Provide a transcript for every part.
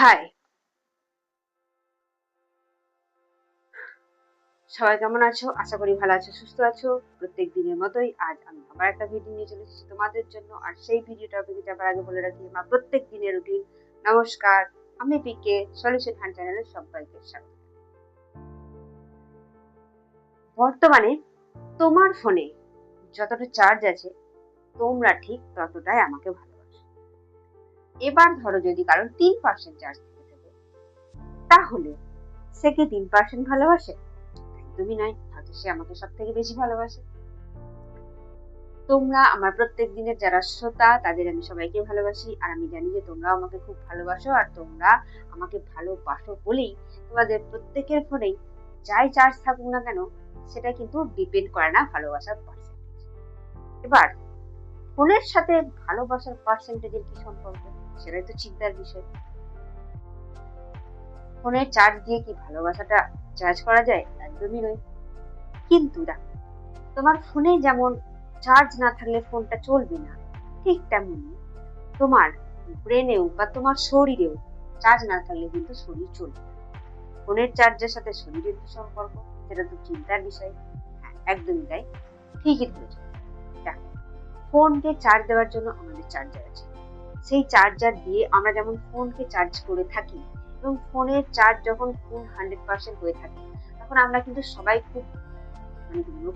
High, সবাই কেমন আছো? আশা করি ভালো আছো, সুস্থ আছো। প্রত্যেক দিনের মতোই আজ আমি আবার একটা ভিডিও নিয়ে চলে এসেছি তোমাদের জন্য। আর সেই ভিডিওটা যাবার আগে বলে রাখি, আমার প্রত্যেক দিনের রুটিন। নমস্কার, আমি পিকে সলিউশন হ্যান্ড চ্যানেলের সবাইকে স্বাগত। বর্তমানে তোমার ফোনে যতটা চার্জ আছে, তোমরা ঠিক ততটাই আমাকে ভালোবাসো। এবার ধরো যদি কারণ 3% চার্জ থেকে থাকে, তাহলে সে কি 3% ভালোবাসে? একদমই নয়, হয়তো সে আমাকে সব থেকে বেশি ভালোবাসে। তোমরা আমার প্রত্যেক দিনের যারা শ্রোতা, তাদের আমি সবাইকে ভালোবাসি। আর আমি জানি যে তোমরাও আমাকে খুব ভালোবাসো। আর তোমরা আমাকে ভালোবাসো বলেই তোমাদের প্রত্যেকের ফোনেই যাই চার্জ থাকুক না কেন, সেটা কিন্তু ডিপেন্ড করে না ভালোবাসার পার্সেন্টেজ। এবার ফোনের সাথে ভালোবাসার পার্সেন্টেজের কি সম্পর্ক, সেটাই তো চিন্তার বিষয়। ফোনের চার্জ দিয়ে কি ভালোবাসাটা চার্জ করা যায়? একদমই নয়। কিন্তু দেখো, তোমার ফোনে যেমন চার্জ না থাকলে ফোনটা চলবে না, ঠিক তেমনি তোমার ব্রেনেও বা তোমার শরীরেও চার্জ না থাকলে কিন্তু শরীর চলবে না। ফোনের চার্জের সাথে শরীরের কি সম্পর্ক, সেটা তো চিন্তার বিষয়। হ্যাঁ, একদমই তাই, ঠিকই ধরেছো। দেখো, ফোনকে চার্জ দেওয়ার জন্য আমাদের চার্জার আছে। সেই চার্জার দিয়ে আমরা যেমন ফোনকে চার্জ করে থাকি, এবং ফোনের চার্জ যখন ফুল 100% হয়ে থাকে, তখন আমরা কিন্তু সবাই খুব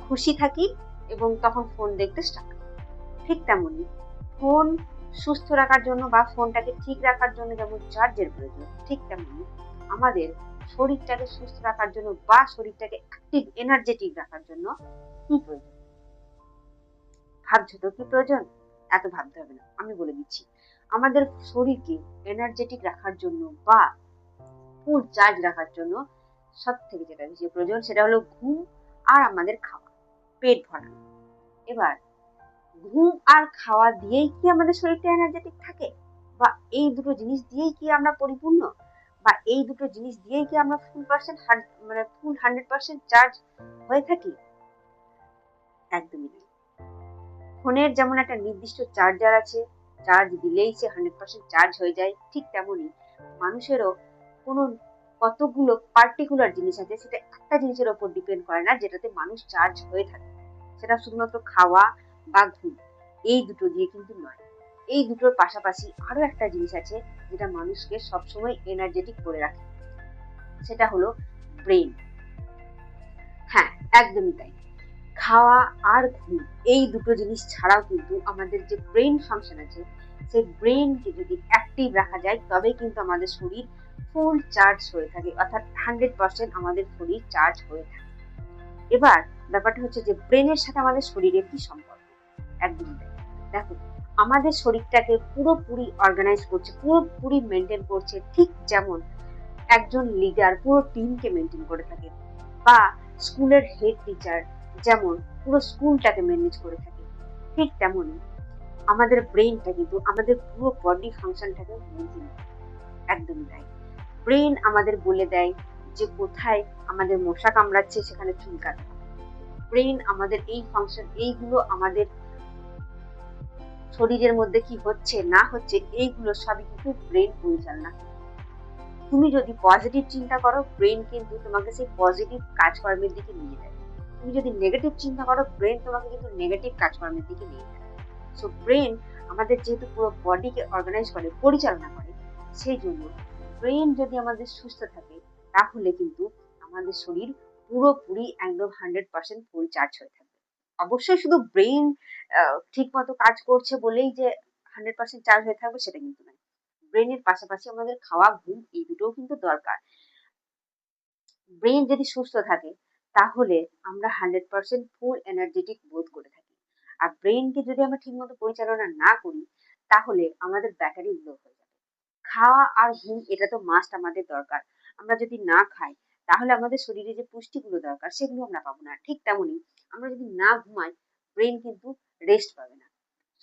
খুশি থাকি এবং তখন ফোন দেখতে স্টার্ট করি। ঠিক তেমনি ফোন সুস্থ রাখার জন্য বা ফোনটাকে ঠিক রাখার জন্য যেমন চার্জের প্রয়োজন, ঠিক তেমনি আমাদের শরীরটাকে সুস্থ রাখার জন্য বা শরীরটাকে অ্যাক্টিভ এনার্জেটিক রাখার জন্য কি প্রয়োজন? ভাবছো তো কি প্রয়োজন? এত ভাবতে হবে না, আমি বলে দিচ্ছি। আমাদের শরীরকে এনার্জেটিক রাখার জন্য বা ফুল চার্জ রাখার জন্য সব থেকে যেটা বেশি প্রয়োজন, সেটা হলো ঘুম আর আমাদের খাওয়া, পেট ভরা। এবার ঘুম আর খাওয়া দিয়েই কি আমাদের শরীরটা এনার্জেটিক থাকে, বা এই দুটো জিনিস দিয়েই কি আমরা পরিপূর্ণ, বা এই দুটো জিনিস দিয়েই কি আমরা ফুল 100% চার্জ হয়ে থাকি? একদমই নয়। ফোনের যেমন একটা নির্দিষ্ট চার্জার আছে, চার্জ দিলেই সে 100% চার্জ হয়ে যায়, ঠিক তেমনি মানুষেরও কোনো কতগুলো পার্টিকুলার জিনিস আছে, সেটা একটা জিনিসের ওপর ডিপেন্ড করে না যেটাতে মানুষ চার্জ হয়ে থাকে। সেটা শুধুমাত্র খাওয়া বা ঘুম, এই দুটো দিয়ে কিন্তু নয়। এই দুটোর পাশাপাশি আরো একটা জিনিস আছে যেটা মানুষকে সবসময় এনার্জেটিক করে রাখে, সেটা হলো ব্রেন। হ্যাঁ, একদমই তাই। খাওয়া আর ঘুম, এই দুটো জিনিস ছাড়াও কিন্তু আমাদের যে ব্রেন ফাংশন আছে, সেই ব্রেনকে যদি অ্যাক্টিভ রাখা যায়, তবেই কিন্তু আমাদের শরীর ফুল চার্জ হয়ে থাকে, অর্থাৎ 100% আমাদের শরীর চার্জ হয়ে থাকে। এবার ব্যাপারটা হচ্ছে যে ব্রেনের সাথে আমাদের শরীরের কি সম্পর্ক। একদমই তাই। দেখো, আমাদের শরীরটাকে পুরোপুরি অর্গানাইজ করছে, পুরোপুরি মেনটেন করছে, ঠিক যেমন একজন লিডার পুরো টিমকে মেনটেন করে থাকে, বা স্কুলের হেড টিচার যেমন পুরো স্কুলটাকে ম্যানেজ করে থাকে, ঠিক তেমনই আমাদের ব্রেনটা কিন্তু আমাদের পুরো বডি ফাংশনটাকে মেনটেন করে। একদমই তাই। ব্রেন আমাদের বলে দেয় যে কোথায় আমাদের মশা কামড়াচ্ছে, সেখানে চুলকাতে হবে। ব্রেন আমাদের এই ফাংশন, এইগুলো আমাদের শরীরের মধ্যে কি হচ্ছে না হচ্ছে, এইগুলো সবই কিন্তু ব্রেন পরিচালনা করে। তুমি যদি পজিটিভ চিন্তা করো, ব্রেন কিন্তু তোমাকে সেই পজিটিভ কাজকর্মের দিকে নিয়ে যায়। তুমি যদি নেগেটিভ চিন্তা করো, ব্রেন তোমাকে কিন্তু নেগেটিভ কাজকর্মের দিকে নিয়ে যায়। সো ব্রেন আমাদের যেহেতু পুরো বডিকে অর্গানাইজ করে, পরিচালনা করে, সেই জন্য ব্রেন যদি আমাদের সুস্থ থাকে, তাহলে কিন্তু আমাদের শরীর পুরোপুরি একদম 100% ফুল চার্জ হয়ে থাকবে। অবশ্যই শুধু ব্রেন ঠিক মতো কাজ করছে বলেই যে 100% চার্জ হয়ে থাকবে, সেটা কিন্তু নয়। ব্রেনের পাশাপাশি আমাদের খাওয়া, ঘুম, এই দুটোও কিন্তু দরকার। ব্রেন যদি সুস্থ থাকে, তাহলে আমরা 100% ফুল এনার্জেটিক বোধ করে থাকি। আর ব্রেনকে যদি আমরা ঠিকমতো পরিচালনা না করি, তাহলে আমাদের ব্যাটারি লো হয়ে যাবে। খাওয়া আর ঘুম, এটা তো মাস্ট আমাদের দরকার। আমরা যদি না খাই, তাহলে আমাদের শরীরে যে পুষ্টিগুলো দরকার, সেগুলো আমরা পাবো না। ঠিক তেমনি আমরা যদি না ঘুমাই, ব্রেন কিন্তু রেস্ট পাবে না।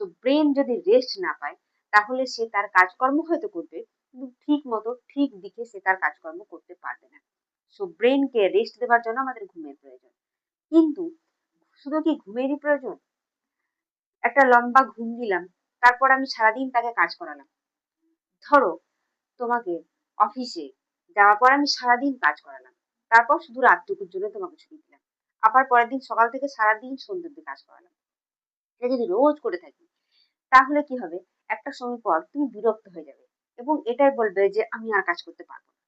তো ব্রেন যদি রেস্ট না পায়, তাহলে সে তার কাজকর্ম হয়তো করবে, কিন্তু ঠিক মতো ঠিক দিকে সে তার কাজকর্ম করতে পারবে না। সো ব্রেনকে রেস্ট দেওয়ার জন্য আমাদের ঘুমের প্রয়োজন। কিন্তু শুধু কি ঘুমেরই প্রয়োজন? একটা লম্বা ঘুম দিলাম, তারপর আমি সারাদিন তাকে কাজ করালাম। ধরো, তোমাকে অফিসে যাওয়ার পর আমি সারাদিন কাজ করালাম, তারপর শুধু রাতটুকুর জন্য তোমাকে ছুটি দিলাম, আবার পরের দিন সকাল থেকে সারাদিন সন্ধ্যে অব্দি কাজ করালাম। এটা যদি রোজ করে থাকি তাহলে কি হবে, একটা সময় পর তুমি বিরক্ত হয়ে যাবে এবং এটাই বলবে যে আমি আর কাজ করতে পারবো না।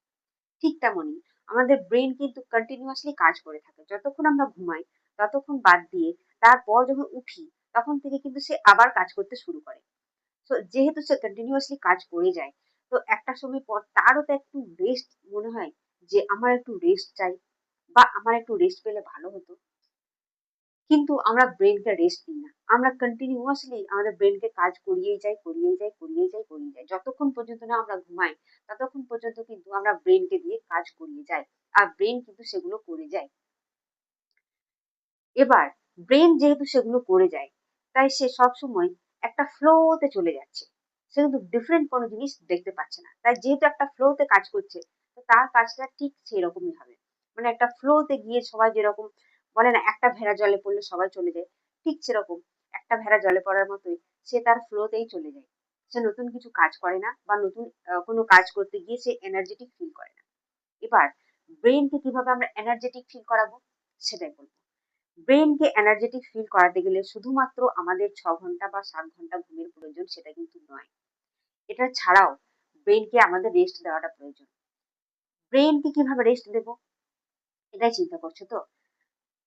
ঠিক তেমনই আমাদের ব্রেন কিন্তু কন্টিনিউয়াসলি কাজ করে থাকে, যতক্ষণ আমরা ঘুমাই ততক্ষণ বাদ দিয়ে তারপর যখন উঠি তখন থেকে কিন্তু সে আবার কাজ করতে শুরু করে। তো যেহেতু সে কন্টিনিউয়াসলি কাজ করে যায়, তো একটা সময় পর তারও তো একটু রেস্ট মনে হয় যে আমার একটু রেস্ট চাই বা আমার একটু রেস্ট পেলে ভালো হতো। কিন্তু আমরা ব্রেনকে রেস্ট দিই না, আমরা কন্টিনিউয়াসলি আমাদের ব্রেনকে কাজ করিয়েই যাই। যতক্ষণ পর্যন্ত না আমরা ঘুমাই ততক্ষণ পর্যন্ত কিন্তু আমরা ব্রেনকে দিয়ে কাজ করিয়ে যাই, আর ব্রেন কিন্তু সেগুলো করে যায়। এবার ব্রেন যেহেতু সেগুলো করে যায়, তাই সে সবসময় একটা ফ্লোতে চলে যাচ্ছে, সে কিন্তু ডিফারেন্ট কোনো জিনিস দেখতে পাচ্ছে না। তাই যেহেতু একটা ফ্লোতে কাজ করছে, তো তার কাজটা ঠিক সেই রকমই হবে। মানে একটা ফ্লোতে গিয়ে সবাই যেরকম বলে না, একটা ভেড়া জলে পড়লে সবাই চলে যায়, ঠিক সেরকম একটা ভেড়া জলে পড়ার মতোই সে তার ফ্লোতেই চলে যায়। সে নতুন কিছু কাজ করে না বা নতুন কোনো কাজ করতে গিয়ে সে এনার্জেটিক ফিল করে না। এবার ব্রেনকে কিভাবে আমরা এনার্জেটিক ফিল করাবো সেটাই বলবো। ব্রেনকে এনার্জেটিক ফিল করাতে গেলে শুধুমাত্র আমাদের 6 ঘন্টা বা 7 ঘন্টা ঘুমের প্রয়োজন সেটা কিন্তু নয়। এটা ছাড়াও ব্রেনকে আমাদের রেস্ট দেওয়াটা প্রয়োজন। ব্রেনকে কিভাবে রেস্ট দেব এটাই চিন্তা করছো তো?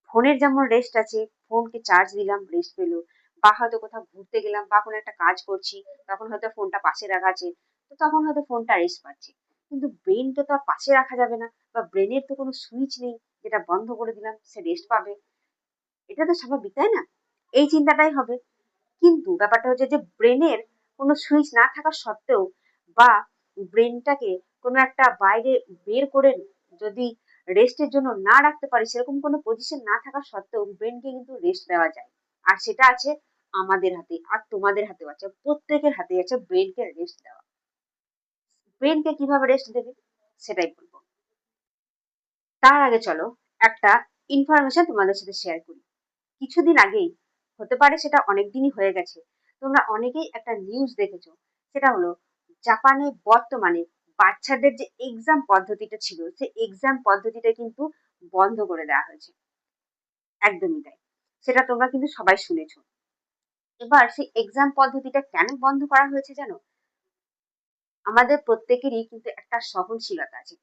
ফোনের যেমন রেস্ট আছে, ফোনকে চার্জ দিলাম রেস্ট পেলো, বা হয়তো কোথাও ঘুরতে গেলাম বা কোনো একটা কাজ করছি, তখন হয়তো ফোনটা পাশে রাখা আছে, তো তখন হয়তো ফোনটা রেস্ট পাচ্ছে। কিন্তু ব্রেনকে তো আর পাশে রাখা যাবে না, বা ব্রেনের তো কোনো সুইচ নেই যেটা বন্ধ করে দিলাম সে রেস্ট পাবে। এটা তো স্বাভাবিক, তাই না? এই চিন্তাটাই হবে। কিন্তু ব্যাপারটা হচ্ছে যে ব্রেনের কোনো সুইচ না থাকা সত্ত্বেও, বা ব্রেনটাকে কোনো একটা বাইরে বের করে যদি রেস্টের জন্য না রাখতে পারি, সেরকম কোনো পজিশন না থাকা সত্ত্বেও ব্রেনকে কিন্তু রেস্ট দেওয়া যায়। আর সেটা আছে আমাদের হাতে, আর তোমাদের হাতেও আছে, প্রত্যেকের হাতে আছে ব্রেনকে রেস্ট দেওয়া। ব্রেনকে কিভাবে রেস্ট দেবে সেটাই বলবো। তার আগে চলো একটা ইনফরমেশন তোমাদের সাথে শেয়ার করি। কিছুদিন আগেই, হতে পারে সেটা অনেকদিনই হয়ে গেছে, তোমরা অনেকেই একটা নিউজ দেখেছো। সেটা হলো জাপানে বর্তমানে বাচ্চাদের যে এক্সাম পদ্ধতিটা ছিল, সেই এক্সাম পদ্ধতিটা কিন্তু বন্ধ করে দেওয়া হয়েছে। একদমই তাই, সেটা তোমরা কিন্তু সবাই শুনেছো। এবার সেই এক্সাম পদ্ধতিটা কেন বন্ধ করা হয়েছে জানো? আমাদের প্রত্যেকেরই কিন্তু একটা সহনশীলতা আছে।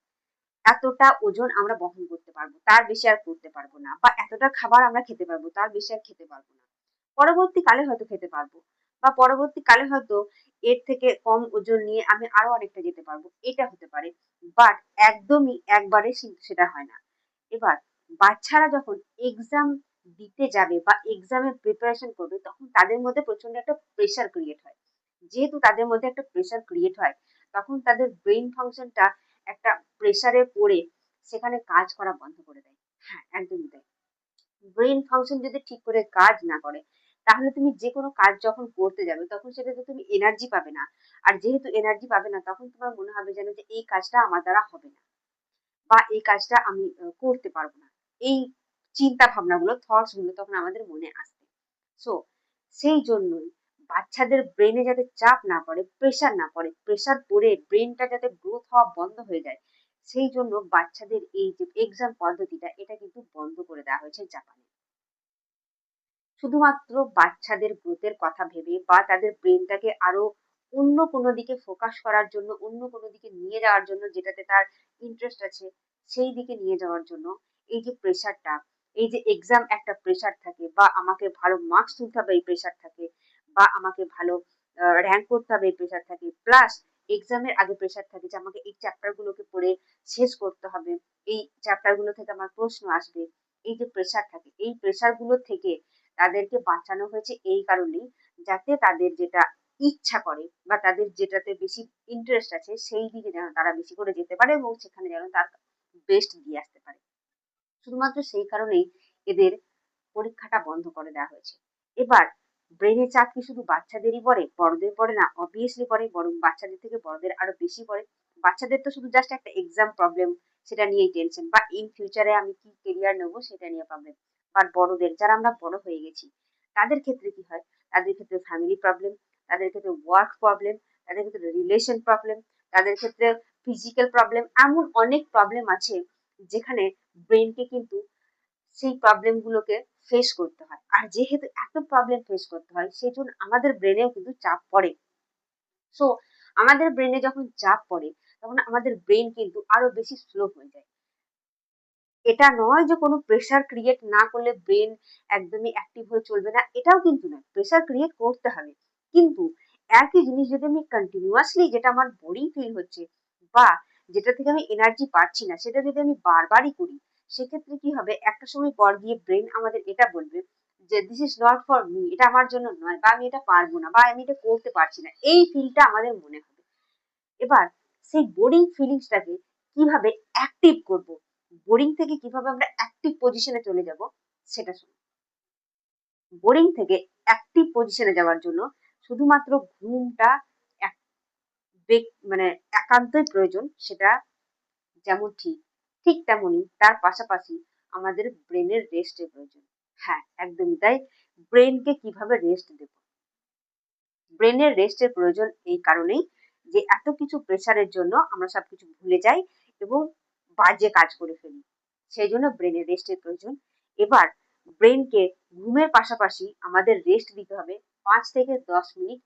এতটা ওজন আমরা বহন করতে পারবো, তার বেশি আর করতে পারবো না, বা এতটা খাবার আমরা খেতে পারবো, তার বেশি আর খেতে পারবো না। পরবর্তীকালে হয়তো খেতে পারবো, বা পরবর্তীকালে হয়তো এর থেকে কম ওজন নিয়ে আমি আরো অনেকটা যেতে পারবো, এটা হতে পারে। বাট একদমই একবারে সেটা হয় না। এবার বাচ্চারা যখন এক্সাম দিতে যাবে বা এক্সামের প্রিপারেশন করবে, তখন তাদের মধ্যে প্রচন্ড একটা প্রেশার ক্রিয়েট হয়। যেহেতু তাদের মধ্যে একটা প্রেশার ক্রিয়েট হয়, তখন তাদের ব্রেইন ফাংশনটা একটা প্রেশারে পড়ে সেখানে কাজ করা বন্ধ করে দেয়। হ্যাঁ, একদমই তাই। ব্রেন ফাংশন যদি ঠিক করে কাজ না করে, তাহলে তুমি যে কোনো কাজ যখন করতে যাবে তখন সেটাতে তুমি এনার্জি পাবে না। আর যেহেতু এনার্জি পাবে না, তখন তোমার মনে হবে যেন যে এই কাজটা আমার দ্বারা হবে না, বা এই কাজটা আমি করতে পারবো না। এই চিন্তা ভাবনাগুলো, থটস গুলো তখন আমাদের মনে আসবে। সো সেই জন্যই বাচ্চাদের ব্রেনে যাতে চাপ না পড়ে, প্রেশার না পড়ে, প্রেশার পড়ে ব্রেনটা যাতে গ্রোথ হওয়া বন্ধ হয়ে যায়, সেই জন্য বাচ্চাদের এই যে এক্সাম পদ্ধতিটা, এটা কিন্তু বন্ধ করে দেওয়া হয়েছে জাপানে। শুধুমাত্র বাচ্চাদের গ্রোথের কথা ভেবে বা তাদের ব্রেনটাকে আরো অন্য কোনো দিকে ফোকাস করার জন্য, অন্য কোনো দিকে নিয়ে যাওয়ার জন্য, যেটাতে তার ইন্টারেস্ট আছে সেই দিকে নিয়ে যাওয়ার জন্য এই যে প্রেশারটা, এই যে এক্সাম একটা প্রেশার থাকে, বা আমাকে ভালো মার্কস তুলতে হবে এই প্রেশার থাকে, বা আমাকে ভালো র্যাঙ্ক করতে হবে এই প্রেশার থাকে, প্লাস এক্সামের আগে প্রেশার থাকে যে আমাকে এই চ্যাপ্টার গুলোকে পড়ে শেষ করতে হবে, এই চ্যাপ্টার গুলো থেকে আমার প্রশ্ন আসবে। এই যে প্রেশার থাকে, এই প্রেশার গুলো থেকে তাদেরকে বাঁচানো হয়েছে এই কারণেই, যাতে তাদের যেটা ইচ্ছা করে বা তাদের যেটাতে বেশি ইন্টারেস্ট আছে সেই দিকে যেন তারা বেশি করে যেতে পারে এবং সেখানে যেন তার বেস্ট দিয়ে আসতে পারে। শুধুমাত্র সেই কারণেই এদের পরীক্ষাটা বন্ধ করে দেওয়া হয়েছে। এবার ব্রেনে চাপ কি শুধু বাচ্চাদেরই পড়ে, বড়দের পড়ে না? অবভিয়াসলি পড়ে, বরং বাচ্চাদের থেকে বড়দের আরো বেশি পড়ে। বাচ্চাদের তো শুধু জাস্ট একটা এক্সাম প্রবলেম, সেটা নিয়েই টেনশন, বা ইন ফিউচারে আমি কি কেরিয়ার নেবো সেটা নিয়ে প্রবলেম। বাট বড়দের, যারা আমরা বড় হয়ে গেছি, তাদের ক্ষেত্রে কি হয়? তাদের ক্ষেত্রে ফ্যামিলি প্রবলেম, তাদের ক্ষেত্রে ওয়ার্ক প্রবলেম, তাদের ক্ষেত্রে রিলেশন প্রবলেম, তাদের ক্ষেত্রে ফিজিক্যাল প্রবলেম, এমন অনেক প্রবলেম আছে যেখানে ব্রেনকে কিন্তু সেই প্রবলেম গুলোকে ফেস করতে হয়। আর যেহেতু এত প্রবলেম ফেস করতে হয়, সেই জন্য আমাদের ব্রেনেও কিন্তু চাপ পড়ে। সো আমাদের ব্রেনে যখন চাপ পড়ে, তখন আমাদের ব্রেন কিন্তু আরো বেশি স্লো হয়ে যায়। এটা নয় যে কোনো প্রেশার ক্রিয়েট না করলে ব্রেন একদমই অ্যাক্টিভ হয়ে চলবে না, এটাও কিন্তু নয়। প্রেশার ক্রিয়েট করতে হবে, কিন্তু একই জিনিস যদি আমি কন্টিনিউয়াসলি, যেটা আমার বোরিং ফিল হচ্ছে বা যেটা থেকে আমি এনার্জি পাচ্ছি না, সেটা যদি আমি বারবারই করি, সেক্ষেত্রে কি হবে, একটা সময় পর গিয়ে ব্রেন আমাদের এটা বলবে যে this is not for me, এটা আমার জন্য নয়, বা আমি এটা পারবো না, বা আমি এটা করতে পারছি না, এই ফিলটা আমাদের মনে হবে। এবার সেই বোরিং ফিলিংসটাকে কিভাবে অ্যাক্টিভ করব, বোরিং থেকে কিভাবে আমরা অ্যাক্টিভ পজিশনে চলে যাব, সেটা শুনুন। বোরিং থেকে অ্যাক্টিভ পজিশনে যাওয়ার জন্য শুধুমাত্র ঘুমটা মানে একান্তই প্রয়োজন, সেটা যেমন ঠিক, ঠিক তেমনই তার পাশাপাশি আমাদের ব্রেনের রেস্টের প্রয়োজন। হ্যাঁ, একদমই তাই। ব্রেনকে কিভাবে রেস্ট দেব? ব্রেনের রেস্টের প্রয়োজন এই কারণেই যে এত কিছু প্রেশারের জন্য আমরা সবকিছু ভুলে যাই এবং বাজে কাজ করে ফেলি। সেই জন্য ব্রেনের রেস্টের প্রয়োজন। এবার ব্রেনকে ঘুমের পাশাপাশি আমাদের রেস্ট দিতে হবে 5 থেকে 10 মিনিট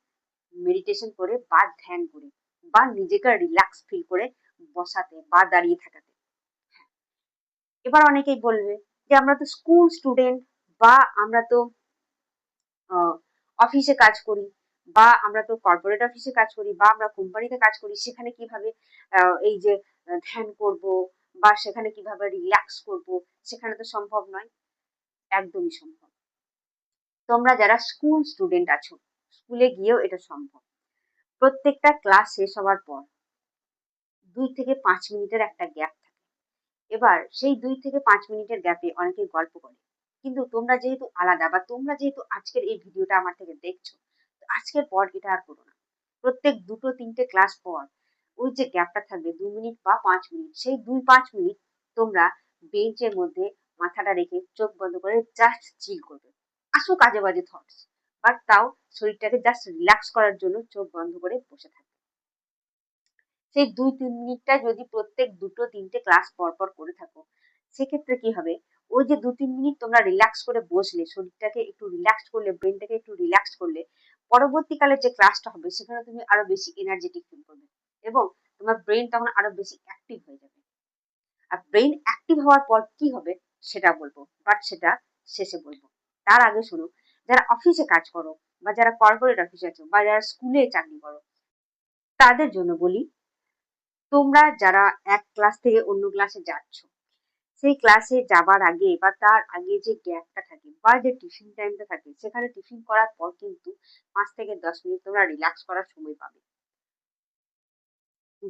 মেডিটেশন করে বা ধ্যান করে বা নিজেকে রিল্যাক্স ফিল করে বসাতে বা দাঁড়িয়ে থাকাতে। এবার অনেকেই বলবে যে আমরা তো স্কুল স্টুডেন্ট, বা আমরা তো অফিসে কাজ করি, বা আমরা তো কর্পোরেট অফিসে কাজ করি, বা আমরা কোম্পানিতে কাজ করি, সেখানে কিভাবে এই যে ধ্যান করব বা সেখানে কিভাবে রিল্যাক্স করব, সেখানে তো সম্ভব নয়। একদমই সম্ভব। তোমরা যারা স্কুল স্টুডেন্ট আছো, স্কুলে গিয়েও এটা সম্ভব। প্রত্যেকটা ক্লাস শেষ হওয়ার পর 2 থেকে 5 মিনিটের একটা গ্যাপ থাকে। এবার সেই 2 থেকে 5 মিনিটের গ্যাপে অনেকে গল্প করে, কিন্তু তোমরা যেহেতু আলাদা, বা তোমরা যেহেতু আজকের এই ভিডিওটা আমার থেকে দেখছো, তো আজকের পর এটা আর করো না। প্রত্যেক 2-3টে ক্লাস পর ওই যে গ্যাপটা থাকবে 2 মিনিট বা 5 মিনিট, সেই 2-5 মিনিট তোমরা বেঞ্চের মধ্যে মাথাটা রেখে চোখ বন্ধ করে জাস্ট চিল করবে। আসুক আজে বাজে থটস, বাট তাও শরীরটাকে জাস্ট রিল্যাক্স করার জন্য চোখ বন্ধ করে বসে থাকবে। সেই 2-3 মিনিটটা যদি প্রত্যেক 2-3টে ক্লাস পর পর করে থাকো, সেক্ষেত্রে কি হবে, ওই যে 2-3 মিনিট তোমরা রিল্যাক্স করে বসলে, শরীরটাকে একটু রিল্যাক্স করলে, ব্রেনটাকে একটু রিল্যাক্স করলে, পরবর্তীকালে যে ক্লাসটা হবে সেখানে তুমি আরো বেশি এনার্জেটিক ফিল করবে এবং তোমার ব্রেন তখন আরো বেশি অ্যাক্টিভ হয়ে যাবে। আর ব্রেন অ্যাক্টিভ হওয়ার পর কি হবে সেটা বলবো, বাট সেটা শেষে বলবো। তার আগে শুনো, যারা অফিসে কাজ করো, বা যারা কর্পোরেট অফিসে আছো, বা যারা স্কুলে চাকরি করো, তাদের জন্য বলি, তোমরা যারা এক ক্লাস থেকে অন্য ক্লাসে যাচ্ছ, সেই ক্লাসে যাবার আগে বা তার আগে যে গ্যাপটা থাকে বা যে টিফিন টাইমটা থাকে, সেখানে টিফিন করার পর কিন্তু 5 থেকে 10 মিনিট তোমরা রিল্যাক্স করার সময় পাবে।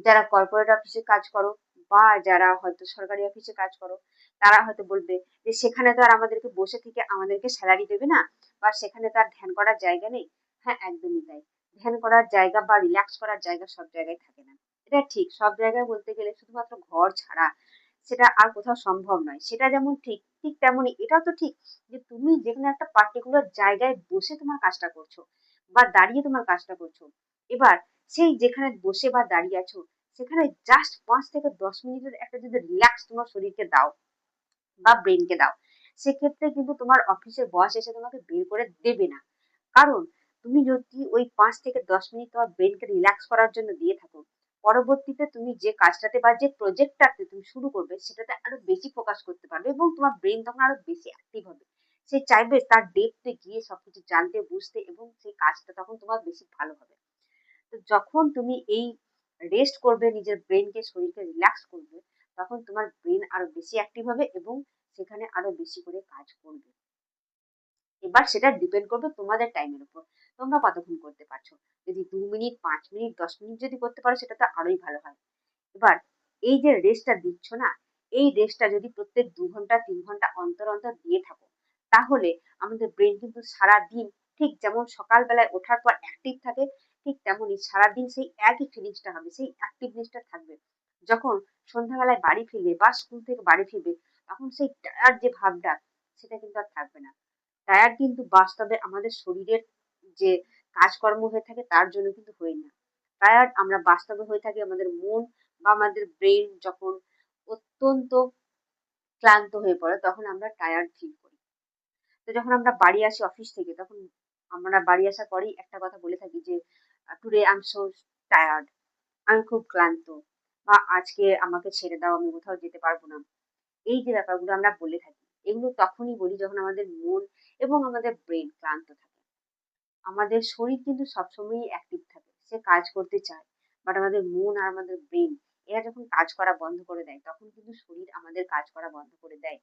যারা কর্পোরেট অফিসে কাজ করো বা যারা হয়তো সরকারি অফিসে কাজ করো, তারা হয়তো বলবে যে সেখানে তো আর আমাদেরকে বসে থেকে আমাদেরকে স্যালারি দেবে না, বা সেখানে তো আর ধ্যান করার জায়গা নেই। হ্যাঁ, একদমই তাই। ধ্যান করার জায়গা বা রিল্যাক্স করার জায়গা সব জায়গায় থাকে না। এটা ঠিক, সব জায়গায় বলতে গেলে শুধুমাত্র ঘর ছাড়া সেটা আর কোথাও সম্ভব নয়। সেটা যেমন ঠিক, ঠিক তেমনই এটাও তো ঠিক যে তুমি যেখানে একটা পার্টিকুলার জায়গায় বসে তোমার কাজটা করছো বা দাঁড়িয়ে তোমার কাজটা করছো, এবার সেই যেখানে বসে বা দাঁড়িয়ে আছো, সেখানে জাস্ট 5 থেকে 10 মিনিটের একটা যদি রিল্যাক্স তোমার শরীরকে দাও বা ব্রেনকে দাও, সেক্ষেত্রে কিন্তু তোমার অফিসের বস এসে তোমাকে বের করে দেবে না। কারণ তুমি যদি ওই 5 থেকে 10 মিনিট তোমার ব্রেনকে রিল্যাক্স করার জন্য দিয়ে থাকো, পরবর্তীতে তুমি যে কাজটাতে বা যে প্রজেক্টটাতে তুমি শুরু করবে, সেটাতে আরো বেশি ফোকাস করতে পারবে এবং তোমার ব্রেন তখন আরো বেশি অ্যাক্টিভ হবে। সে চাইবে তার ডেপথে গিয়ে সবকিছু জানতে, বুঝতে, এবং সেই কাজটা তখন তোমার বেশি ভালো হবে। তো যখন তুমি এই রেস্ট করবে, নিজের ব্রেনকে, শরীরকে রিল্যাক্স করবে, তখন তোমার ব্রেন আরো বেশি অ্যাক্টিভ হবে এবং সেখানে আরো বেশি করে কাজ করবে। এবার সেটা ডিপেন্ড করবে তোমাদের টাইমের উপর, তোমরা কতক্ষণ করতে পারছো। যদি 2 মিনিট, 5 মিনিট, 10 মিনিট যদি করতে পারো, সেটা তো আরোই ভালো হয়। এবার এই যে রেস্টটা দিচ্ছ না, এই রেস্টটা যদি প্রত্যেক 2 ঘন্টা 3 ঘন্টা অন্তর অন্তর দিয়ে থাকো, তাহলে আমাদের ব্রেন কিন্তু সারাদিন, ঠিক যেমন সকালবেলায় ওঠার পর অ্যাক্টিভ থাকে, ঠিক তেমনই সারাদিন সেই একই ফিলিংসটা হবে, সেই অ্যাক্টিভনেসটা থাকবে। যখন সন্ধ্যাবেলায় বাড়ি ফিরবে বা স্কুল থেকে বাড়ি ফিরবে, তখন সেই টায়ার্ড যে ভাবটা, সেটা কিন্তু আর থাকবে না। টায়ার্ড কিন্তু বাস্তবে আমাদের শরীরের যে কাজকর্ম হয়ে থাকে তার জন্য কিন্তু হই না। টায়ার্ড আমরা বাস্তবে হয়ে থাকি আমাদের মন বা আমাদের ব্রেন যখন অত্যন্ত ক্লান্ত হয়ে পড়ে তখন আমরা টায়ার্ড ফিল করি। তো যখন আমরা বাড়ি আসি অফিস থেকে তখন আমরা বাড়ি আসার পরেই একটা কথা বলে থাকি যে today I am so tired, আমি খুব ক্লান্ত, বা আজকে আমাকে ছেড়ে দাও, আমি কোথাও যেতে পারবো না। এই যে ব্যাপারগুলো আমরা বলে থাকি, এগুলো তখনই বলি যখন আমাদের মন এবং আমাদের ব্রেন ক্লান্ত থাকে। আমাদের শরীর কিন্তু সবসময়ই অ্যাক্টিভ থাকে, সে কাজ করতে চায়, বাট আমাদের মন আর আমাদের ব্রেন এরা যখন কাজ করা বন্ধ করে দেয় তখন কিন্তু শরীর আমাদের কাজ করা বন্ধ করে দেয়।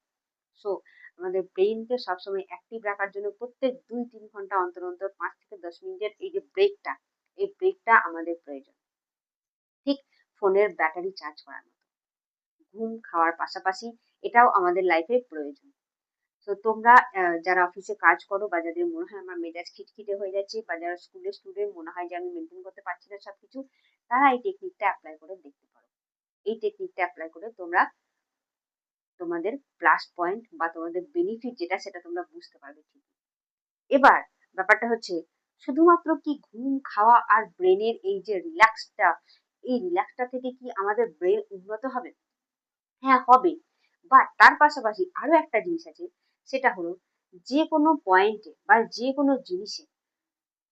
সো আমাদের ব্রেনকে সবসময় অ্যাক্টিভ রাখার জন্য প্রত্যেক 2-3 ঘন্টা অন্তর অন্তর 5 থেকে 10 মিনিটের এই যে ব্রেকটা, এই ব্রেকটা আমাদের প্রয়োজন। ঠিক ফোনের ব্যাটারি চার্জ করার মতো। ঘুম খাওয়ার পাশাপাশি এটাও আমাদের লাইফে প্রয়োজন। তো তোমরা যারা অফিসে কাজ করো বা যাদের মনে হয় আমার মেজাজ খিটখিটে হয়ে যাচ্ছে, বা যারা স্কুলের স্টুডেন্ট মনে হয় যে আমি মেনটেন করতে পারছি না সবকিছু, তারা এই টেকনিকটা অ্যাপ্লাই করে দেখতে পারো। এই টেকনিকটা অ্যাপ্লাই করে তোমরা তোমাদের প্লাস পয়েন্ট বা তোমাদের বেনিফিট যেটা সেটা তোমরা বুঝতে পারবে ঠিক। এবার ব্যাপারটা হচ্ছে শুধুমাত্র কি ঘুম খাওয়া আর ব্রেনের এই যে রিল্যাক্সটা, এই রিল্যাক্সটা থেকে কি আমাদের ব্রেন উন্নত হবে? হ্যাঁ, হবে। বাট তার পাশাপাশি আরো একটা জিনিস আছে, সেটা হলো যে কোনো পয়েন্টে বা যে কোনো জিনিসে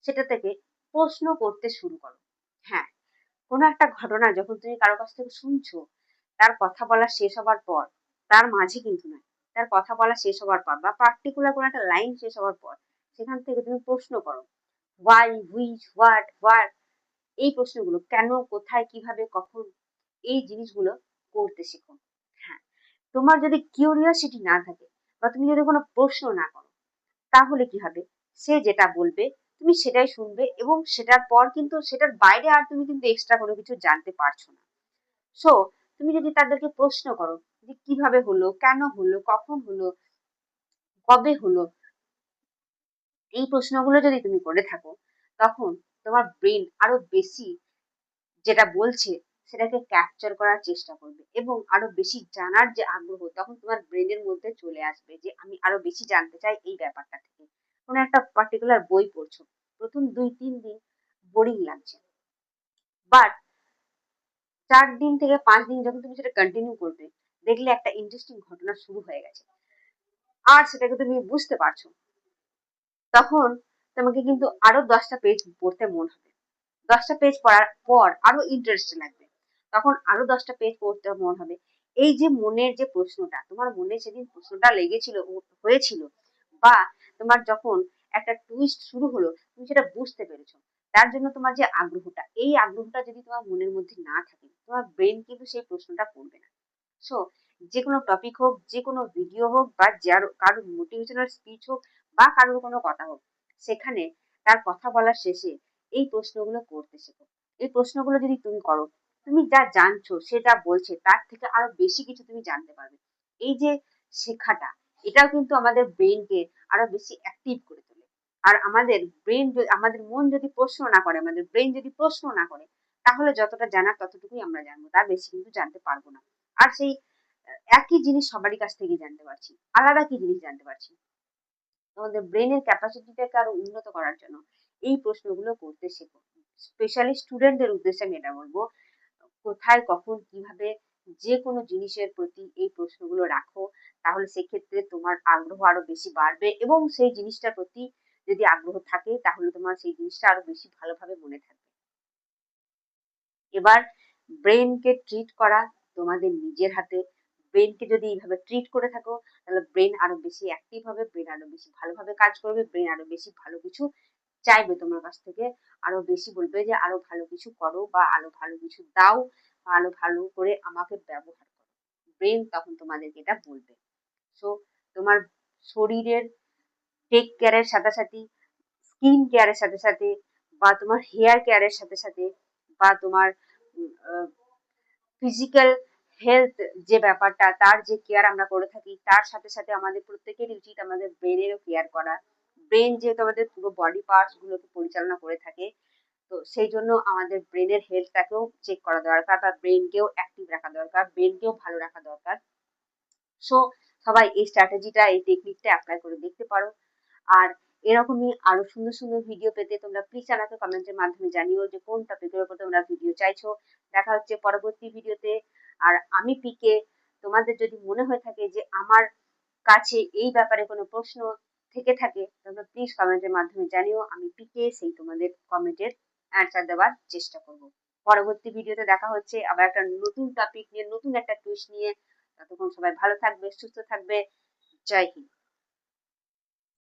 সেটা থেকে প্রশ্ন করতে শুরু করো। হ্যাঁ, কোনো একটা ঘটনা যখন তুমি কারো কাছ থেকে শুনছো, তার কথা বলা শেষ হবার পর, তার মাঝে কিন্তু নয়, তার কথা বলা শেষ হবার পর বা পার্টিকুলার কোনো একটা লাইন শেষ হবার পর সেখান থেকে তুমি প্রশ্ন করো। হোয়াই, হুইচ, হোয়াট, এই প্রশ্নগুলো কেন, কোথায়, কিভাবে, কখন, এই জিনিসগুলো করতে শেখো। হ্যাঁ, তোমার যদি কিউরিওসিটি না থাকে বা তুমি যদি কোনো প্রশ্ন না করো, তাহলে কি হবে? সে যেটা বলবে তুমি সেটাই শুনবে এবং সেটার পর কিন্তু সেটার বাইরে আর তুমি কিন্তু এক্সট্রা কোনো কিছু জানতে পারছো না। সো তুমি যদি তাদেরকে প্রশ্ন করো যে কিভাবে হলো, কেন হলো, কখন হলো, কবে হলো, এই প্রশ্নগুলো যদি তুমি করে থাকো, তখন তোমার ব্রেন আরো বেশি যেটা বলছে সেটাকে ক্যাপচার করার চেষ্টা করবে এবং আরো বেশি জানার যে আগ্রহ তখন তোমার ব্রেনের মধ্যে চলে আসবে যে আমি আরো বেশি জানতে চাই এই ব্যাপারটা থেকে। কোনো একটা পার্টিকুলার বই পড়ছো, প্রথম 2-3 দিন বোরিং লাগছে, বাট 4 দিন থেকে 5 দিন যখন তুমি সেটা কন্টিনিউ করবে, দেখলে একটা ইন্টারেস্টিং ঘটনা শুরু হয়ে গেছে আর সেটাকে তুমি বুঝতে পারছো, তখন তোমাকে কিন্তু আরো 10টা পেজ পড়তে মন হবে। 10টা পেজ পড়ার পর আরো ইন্টারেস্ট লাগবে, তখন আরো 10টা পেজ পড়তে মন হবে। এই যে মনের যে প্রশ্নটা তোমার মনে সেদিন প্রশ্নটা লেগেছিল হয়েছিল, বা তোমার যখন একটা টুইস্ট শুরু হলো তুমি সেটা বুঝতে পেরেছো, তার জন্য তোমার যে আগ্রহটা, এই আগ্রহটা যদি তোমার মনের মধ্যে না থাকে তোমার ব্রেন কিন্তু সেই প্রশ্নটা করবে না। সো যে কোনো টপিক হোক, যে কোনো ভিডিও হোক, বা যার কারোর মোটিভেশনাল স্পিচ হোক বা কারোর কোনো কথা হোক, সেখানে তার কথা বলার শেষে এই প্রশ্নগুলো করতে শেখো। এই প্রশ্নগুলো যদি তুমি করো, তুমি যা জানছো সে যা বলছে তার থেকে আরো বেশি কিছু তুমি জানতে পারবে। এই যে শেখাটা, এটাও কিন্তু আমাদের ব্রেনকে আরো বেশি অ্যাক্টিভ করে তোলে। আর আমাদের ব্রেন, আমাদের মন যদি প্রশ্ন না করে, আমাদের ব্রেন যদি প্রশ্ন না করে, তাহলে যতটা জানার ততটুকুই আমরা জানবো, তার বেশি কিন্তু জানতে পারবো না। আর সেই একই জিনিস সবারই কাছ থেকেই জানতে পারছি, আলাদা কি জিনিস জানতে পারছি। তোমাদের ব্রেনের ক্যাপাসিটিটাকে আরো উন্নত করার জন্য এই প্রশ্নগুলো করতে শেখো। স্পেশালি স্টুডেন্টদের উদ্দেশ্যে আমি এটা বলবো, কোথায়, কখন, কিভাবে, যে কোনো জিনিসের প্রতি এই প্রশ্নগুলো রাখো, তাহলে সেক্ষেত্রে তোমার আগ্রহ আরো বেশি বাড়বে এবং সেই জিনিসটার প্রতি যদি আগ্রহ থাকে তাহলে তোমার সেই জিনিসটা আরো বেশি ভালোভাবে মনে থাকবে। এবার ব্রেনকে ট্রিট করা তোমাদের নিজের হাতে। ব্রেনকে যদি এইভাবে ট্রিট করে থাকো তাহলে ব্রেন আরো বেশি অ্যাক্টিভ হবে, ব্রেন আরো বেশি ভালোভাবে কাজ করবে, ব্রেন আরো বেশি ভালো কিছু চাইবে তোমার কাছ থেকে, আরো বেশি বলবে যে আরো ভালো কিছু করো বা আরো ভালো কিছু দাও, আরো ভালো করে আমাকে ব্যবহার করো। ব্রেন তখন তোমাদেরকে এটা বলবে। সো তোমার শরীরের টেক কেয়ারের সাথে সাথে, স্কিন কেয়ারের সাথে সাথে, বা তোমার হেয়ার কেয়ারের সাথে সাথে, বা তোমার ফিজিক্যাল হেলথ যে ব্যাপারটা তার যে কেয়ার আমরা করে থাকি, তার সাথে সাথে আমাদের প্রত্যেকেরই উচিত আমাদের ব্রেনেরও কেয়ার করা। ব্রেন যেহেতু আমাদের পুরো বডি পার্টস গুলোকে পরিচালনা করে থাকে, তো সেই জন্য আমাদের ব্রেনের হেলথটাকেও চেক করা দরকার বা ব্রেনকেও অ্যাক্টিভ রাখা দরকার, ব্রেনকেও ভালো রাখা দরকার। সো সবাই এই স্ট্র্যাটেজিটা, এই টেকনিকটা অ্যাপ্লাই করে দেখতে পারো। আর এরকমই আরো সুন্দর সুন্দর ভিডিও পেতে তোমরা প্লিজ আমাকে কমেন্টের মাধ্যমে জানিও যে কোন টপিকের উপর তোমরা ভিডিও চাইছো। দেখা হচ্ছে পরবর্তী ভিডিওতে। আর আমি পিকে, তোমাদের যদি মনে হয়ে থাকে যে আমার কাছে এই ব্যাপারে কোনো প্রশ্ন থেকে থাকে, তোমরা প্লিজ কমেন্টের মাধ্যমে জানিও। আমি পিকে সেই তোমাদের কমেন্টের অ্যান্সার দেওয়ার চেষ্টা করব। পরবর্তী ভিডিওতে দেখা হচ্ছে আবার একটা নতুন টপিক নিয়ে, নতুন একটা টুইস্ট নিয়ে। ততক্ষণ সবাই ভালো থাকবে, সুস্থ থাকবে। জয় হিন্দ।